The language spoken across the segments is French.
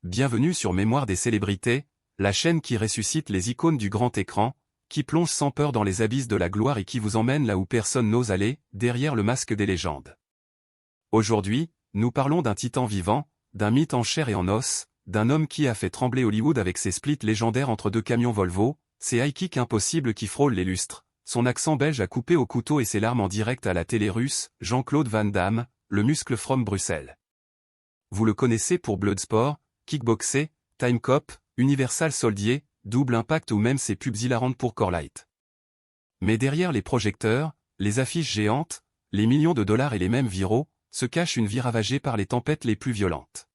bienvenue sur Mémoire des célébrités, la chaîne qui ressuscite les icônes du grand écran, qui plonge sans peur dans les abysses de la gloire et qui vous emmène là où personne n'ose aller, derrière le masque des légendes. Aujourd'hui, nous parlons d'un titan vivant, d'un mythe en chair et en os, d'un homme qui a fait trembler Hollywood avec ses splits légendaires entre deux camions Volvo, ses high kicks impossibles qui frôlent les lustres, son accent belge à couper au couteau et ses larmes en direct à la télé russe, Jean-Claude Van Damme, le muscle from Bruxelles. Vous le connaissez pour Bloodsport, Kickboxer, Time Cop, Universal Soldier, Double Impact ou même ses pubs hilarantes pour Corlight. Mais derrière les projecteurs, les affiches géantes, les millions de dollars et les mêmes viraux, se cache une vie ravagée par les tempêtes les plus violentes.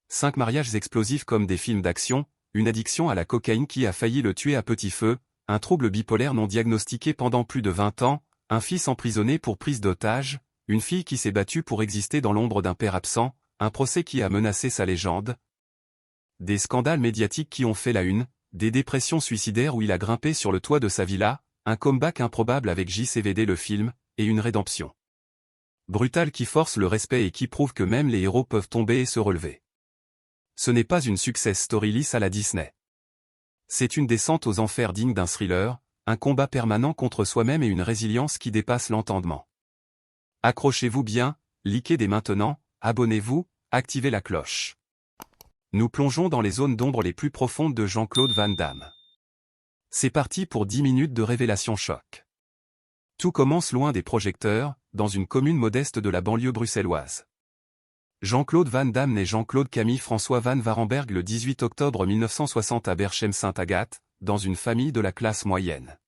5 mariages explosifs comme des films d'action, une addiction à la cocaïne qui a failli le tuer à petit feu, un trouble bipolaire non diagnostiqué pendant plus de 20 ans, un fils emprisonné pour prise d'otage, une fille qui s'est battue pour exister dans l'ombre d'un père absent, un procès qui a menacé sa légende. Des scandales médiatiques qui ont fait la une, des dépressions suicidaires où il a grimpé sur le toit de sa villa, un comeback improbable avec JCVD le film, et une rédemption brutale qui force le respect et qui prouve que même les héros peuvent tomber et se relever. Ce n'est pas une success story lisse à la Disney. C'est une descente aux enfers digne d'un thriller, un combat permanent contre soi-même et une résilience qui dépasse l'entendement. Accrochez-vous bien, likez dès maintenant, abonnez-vous, activez la cloche. Nous plongeons dans les zones d'ombre les plus profondes de Jean-Claude Van Damme. C'est parti pour 10 minutes de révélation choc. Tout commence loin des projecteurs, dans une commune modeste de la banlieue bruxelloise. Jean-Claude Van Damme naît Jean-Claude Camille François Van Varenberg le 18 octobre 1960 à Berchem-Sainte-Agathe, dans une famille de la classe moyenne.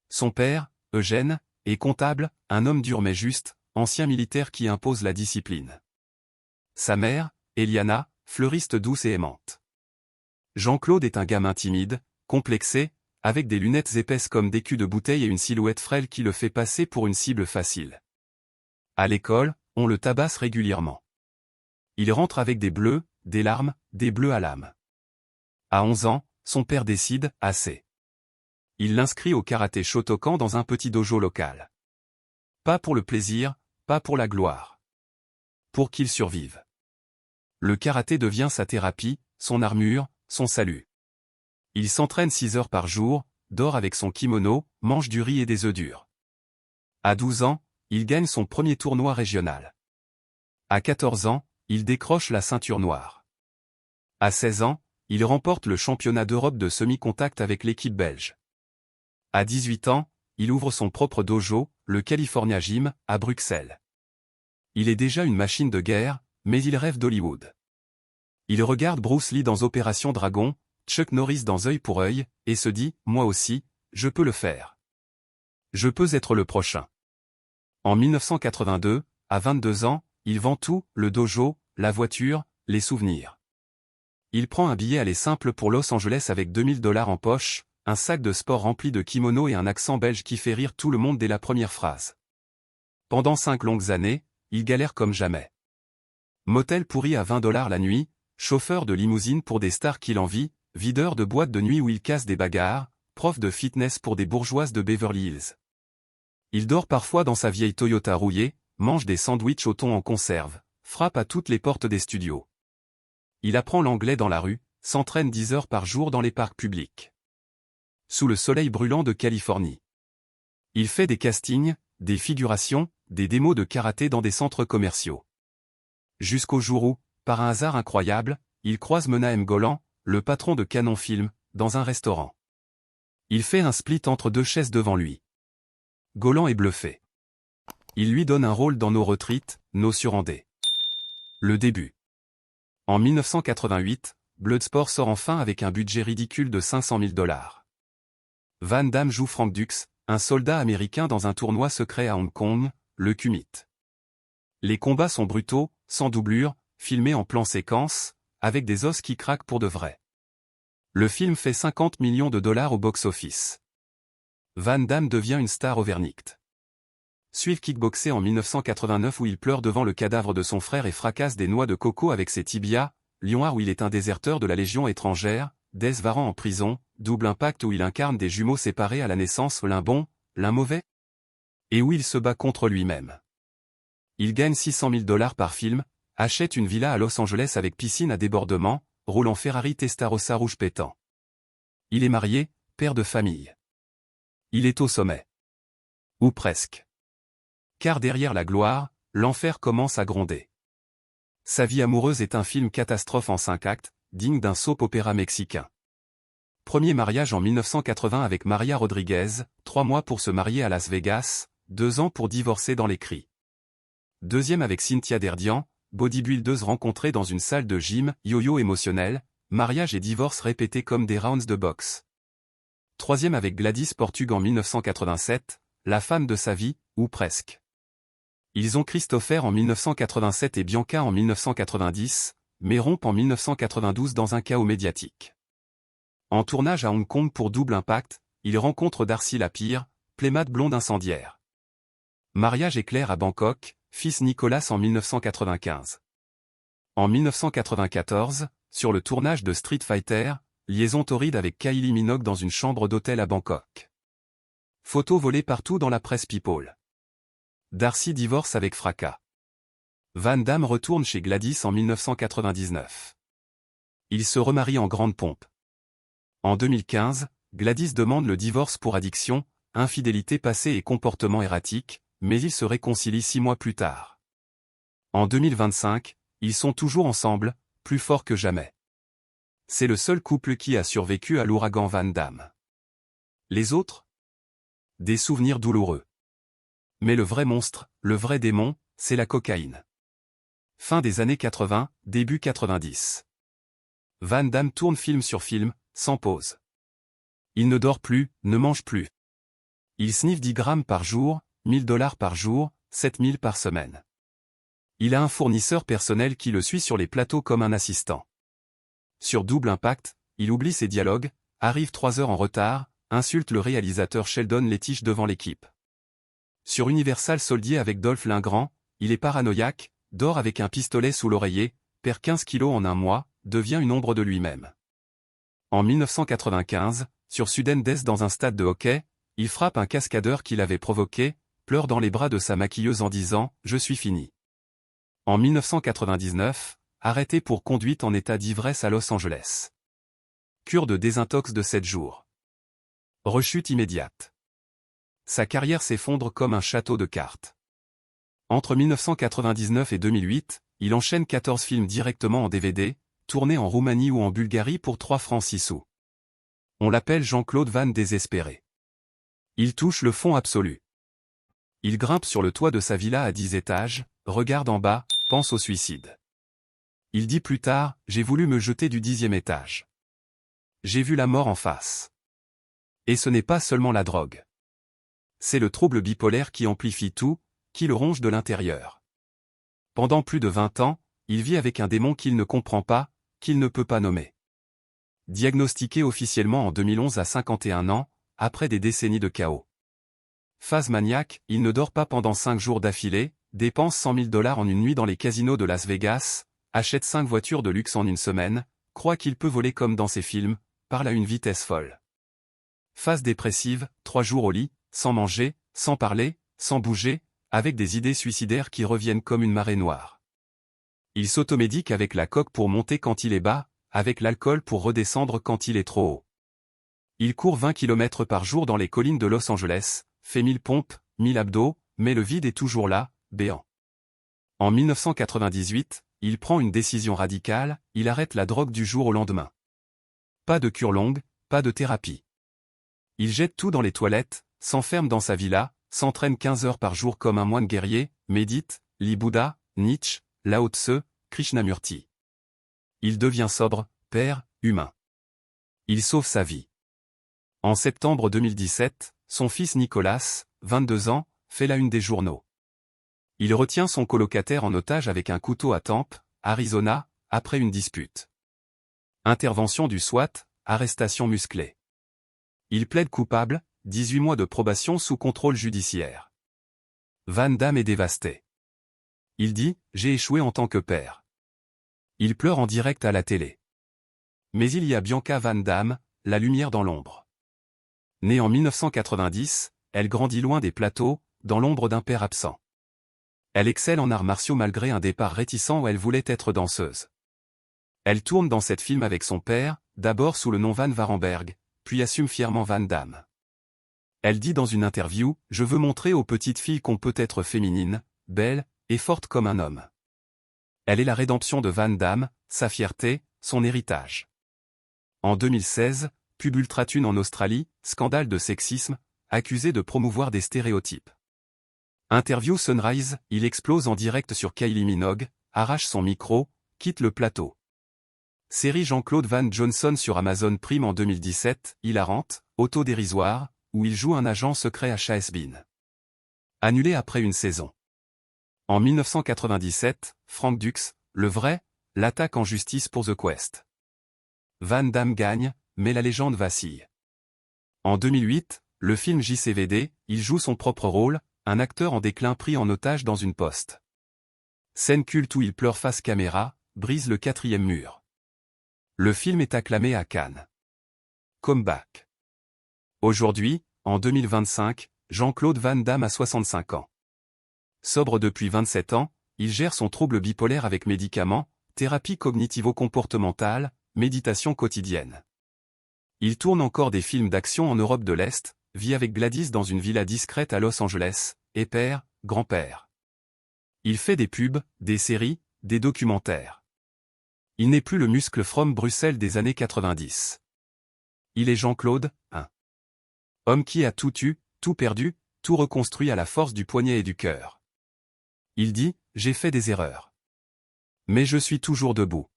Son père, Eugène, est comptable, un homme dur mais juste, ancien militaire qui impose la discipline. Sa mère, Eliana, fleuriste douce et aimante. Jean-Claude est un gamin timide, complexé, avec des lunettes épaisses comme des culs de bouteille et une silhouette frêle qui le fait passer pour une cible facile. À l'école, on le tabasse régulièrement. Il rentre avec des bleus, des larmes, des bleus à l'âme. À 11 ans, son père décide, assez. Il l'inscrit au karaté Shotokan dans un petit dojo local. Pas pour le plaisir, pas pour la gloire. Pour qu'il survive. Le karaté devient sa thérapie, son armure, son salut. Il s'entraîne 6 heures par jour, dort avec son kimono, mange du riz et des œufs durs. À 12 ans, il gagne son premier tournoi régional. À 14 ans, il décroche la ceinture noire. À 16 ans, il remporte le championnat d'Europe de semi-contact avec l'équipe belge. À 18 ans, il ouvre son propre dojo, le California Gym, à Bruxelles. Il est déjà une machine de guerre, mais il rêve d'Hollywood. Il regarde Bruce Lee dans Opération Dragon, Chuck Norris dans Œil pour Œil, et se dit, moi aussi, je peux le faire. Je peux être le prochain. En 1982, à 22 ans, il vend tout, le dojo, la voiture, les souvenirs. Il prend un billet aller simple pour Los Angeles avec 2000 $ en poche, un sac de sport rempli de kimonos et un accent belge qui fait rire tout le monde dès la première phrase. Pendant 5 longues années, il galère comme jamais. Motel pourri à 20 $ la nuit, chauffeur de limousine pour des stars qu'il envie, videur de boîte de nuit où il casse des bagarres, prof de fitness pour des bourgeoises de Beverly Hills. Il dort parfois dans sa vieille Toyota rouillée, mange des sandwichs au thon en conserve, frappe à toutes les portes des studios. Il apprend l'anglais dans la rue, s'entraîne 10 heures par jour dans les parcs publics. Sous le soleil brûlant de Californie. Il fait des castings, des figurations, des démos de karaté dans des centres commerciaux. Jusqu'au jour où, par un hasard incroyable, il croise Menahem Golan, le patron de Canon Film, dans un restaurant. Il fait un split entre 2 chaises devant lui. Golan est bluffé. Il lui donne un rôle dans Nos Retreat, Nos Surendés. Le début. En 1988, Bloodsport sort enfin avec un budget ridicule de 500 000 $. Van Damme joue Frank Dux, un soldat américain dans un tournoi secret à Hong Kong, le Kumite. Les combats sont brutaux, sans doublure, filmés en plan séquence, avec des os qui craquent pour de vrai. Le film fait 50 millions de $ au box-office. Van Damme devient une star au verdict. Suivent Kickboxer en 1989 où il pleure devant le cadavre de son frère et fracasse des noix de coco avec ses tibias, Lionheart où il est un déserteur de la Légion étrangère, Des Varan en prison, Double Impact où il incarne des jumeaux séparés à la naissance, l'un bon, l'un mauvais, et où il se bat contre lui-même. Il gagne 600 000 $ par film, achète une villa à Los Angeles avec piscine à débordement, roule en Ferrari Testarossa rouge pétant. Il est marié, père de famille. Il est au sommet. Ou presque. Car derrière la gloire, l'enfer commence à gronder. Sa vie amoureuse est un film catastrophe en 5 actes, digne d'un soap-opéra mexicain. Premier mariage en 1980 avec Maria Rodriguez, 3 mois pour se marier à Las Vegas, 2 ans pour divorcer dans les cris. Deuxième avec Cynthia Derdian, bodybuildeuse rencontrée dans une salle de gym, yo-yo émotionnel, mariage et divorce répétés comme des rounds de boxe. Troisième avec Gladys Portug en 1987, la femme de sa vie, ou presque. Ils ont Christopher en 1987 et Bianca en 1990, mais rompent en 1992 dans un chaos médiatique. En tournage à Hong Kong pour Double Impact, il rencontre Darcy Lapire, plémade blonde incendiaire. Mariage éclair à Bangkok, fils Nicolas en 1995. En 1994, sur le tournage de Street Fighter, liaison torride avec Kylie Minogue dans une chambre d'hôtel à Bangkok. Photos volées partout dans la presse People. Darcy divorce avec fracas. Van Damme retourne chez Gladys en 1999. Il se remarie en grande pompe. En 2015, Gladys demande le divorce pour addiction, infidélité passée et comportement erratique, mais ils se réconcilient 6 mois plus tard. En 2025, ils sont toujours ensemble, plus forts que jamais. C'est le seul couple qui a survécu à l'ouragan Van Damme. Les autres? Des souvenirs douloureux. Mais le vrai monstre, le vrai démon, c'est la cocaïne. Fin des années 80, début 90. Van Damme tourne film sur film, sans pause. Il ne dort plus, ne mange plus. Il sniffe 10 grammes par jour, $1000 par jour, 7000 par semaine. Il a un fournisseur personnel qui le suit sur les plateaux comme un assistant. Sur Double Impact, il oublie ses dialogues, arrive 3 heures en retard, insulte le réalisateur Sheldon Lettich devant l'équipe. Sur Universal Soldier avec Dolph Lundgren, il est paranoïaque, dort avec un pistolet sous l'oreiller, perd 15 kilos en un mois, devient une ombre de lui-même. En 1995, sur Sudden Death dans un stade de hockey, il frappe un cascadeur qui l'avait provoqué, pleure dans les bras de sa maquilleuse en disant « Je suis fini ». En 1999, arrêté pour conduite en état d'ivresse à Los Angeles. Cure de désintox de 7 jours. Rechute immédiate. Sa carrière s'effondre comme un château de cartes. Entre 1999 et 2008, il enchaîne 14 films directement en DVD, tournés en Roumanie ou en Bulgarie pour 3 francs 6 sous. On l'appelle Jean-Claude Van Désespéré. Il touche le fond absolu. Il grimpe sur le toit de sa villa à 10 étages, regarde en bas, pense au suicide. Il dit plus tard, j'ai voulu me jeter du 10e étage. J'ai vu la mort en face. Et ce n'est pas seulement la drogue. C'est le trouble bipolaire qui amplifie tout, qui le ronge de l'intérieur. Pendant plus de 20 ans, il vit avec un démon qu'il ne comprend pas, qu'il ne peut pas nommer. Diagnostiqué officiellement en 2011 à 51 ans, après des décennies de chaos. Phase maniaque, il ne dort pas pendant 5 jours d'affilée, dépense $100 000 en une nuit dans les casinos de Las Vegas, achète 5 voitures de luxe en une semaine, croit qu'il peut voler comme dans ses films, parle à une vitesse folle. Phase dépressive, 3 jours au lit, sans manger, sans parler, sans bouger, avec des idées suicidaires qui reviennent comme une marée noire. Il s'automédique avec la coke pour monter quand il est bas, avec l'alcool pour redescendre quand il est trop haut. Il court 20 km par jour dans les collines de Los Angeles, fait 1000 pompes, 1000 abdos, mais le vide est toujours là, béant. En 1998, il prend une décision radicale, il arrête la drogue du jour au lendemain. Pas de cure longue, pas de thérapie. Il jette tout dans les toilettes, s'enferme dans sa villa, s'entraîne 15 heures par jour comme un moine guerrier, médite, lit Bouddha, Nietzsche, Lao Tse, Krishnamurti. Il devient sobre, père, humain. Il sauve sa vie. En septembre 2017, son fils Nicolas, 22 ans, fait la une des journaux. Il retient son colocataire en otage avec un couteau à Tempe, Arizona, après une dispute. Intervention du SWAT, arrestation musclée. Il plaide coupable, 18 mois de probation sous contrôle judiciaire. Van Damme est dévasté. Il dit « J'ai échoué en tant que père ». Il pleure en direct à la télé. Mais il y a Bianca Van Damme, la lumière dans l'ombre. Née en 1990, elle grandit loin des plateaux, dans l'ombre d'un père absent. Elle excelle en arts martiaux malgré un départ réticent où elle voulait être danseuse. Elle tourne dans cette film avec son père, d'abord sous le nom Van Varenberg, puis assume fièrement Van Damme. Elle dit dans une interview « Je veux montrer aux petites filles qu'on peut être féminine, belle, et forte comme un homme. » Elle est la rédemption de Van Damme, sa fierté, son héritage. En 2016, pub Ultratune en Australie, scandale de sexisme, accusé de promouvoir des stéréotypes. Interview Sunrise, il explose en direct sur Kylie Minogue, arrache son micro, quitte le plateau. Série Jean-Claude Van Johnson sur Amazon Prime en 2017, hilarante, autodérisoire, où il joue un agent secret à Chase-Bean. Annulé après une saison. En 1997, Frank Dux, le vrai, l'attaque en justice pour The Quest. Van Damme gagne, mais la légende vacille. En 2008, le film JCVD, il joue son propre rôle, un acteur en déclin pris en otage dans une poste. Scène culte où il pleure face caméra, brise le 4e mur. Le film est acclamé à Cannes. Comeback. Aujourd'hui, en 2025, Jean-Claude Van Damme a 65 ans. Sobre depuis 27 ans, il gère son trouble bipolaire avec médicaments, thérapie cognitivo-comportementale, méditation quotidienne. Il tourne encore des films d'action en Europe de l'Est, vit avec Gladys dans une villa discrète à Los Angeles, et père, grand-père. Il fait des pubs, des séries, des documentaires. Il n'est plus le muscle from Bruxelles des années 90. Il est Jean-Claude, un homme qui a tout eu, tout perdu, tout reconstruit à la force du poignet et du cœur. Il dit, j'ai fait des erreurs. Mais je suis toujours debout.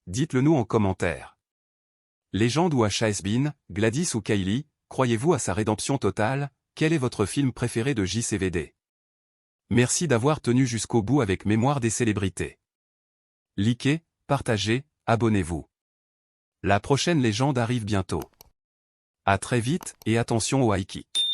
Dites-le nous en commentaire. Légende ou à Chase-Bean, Gladys ou Kylie, croyez-vous à sa rédemption totale? Quel est votre film préféré de JCVD? Merci d'avoir tenu jusqu'au bout avec Mémoire des célébrités. Likez, partagez, abonnez-vous. La prochaine légende arrive bientôt. À très vite et attention au high kick.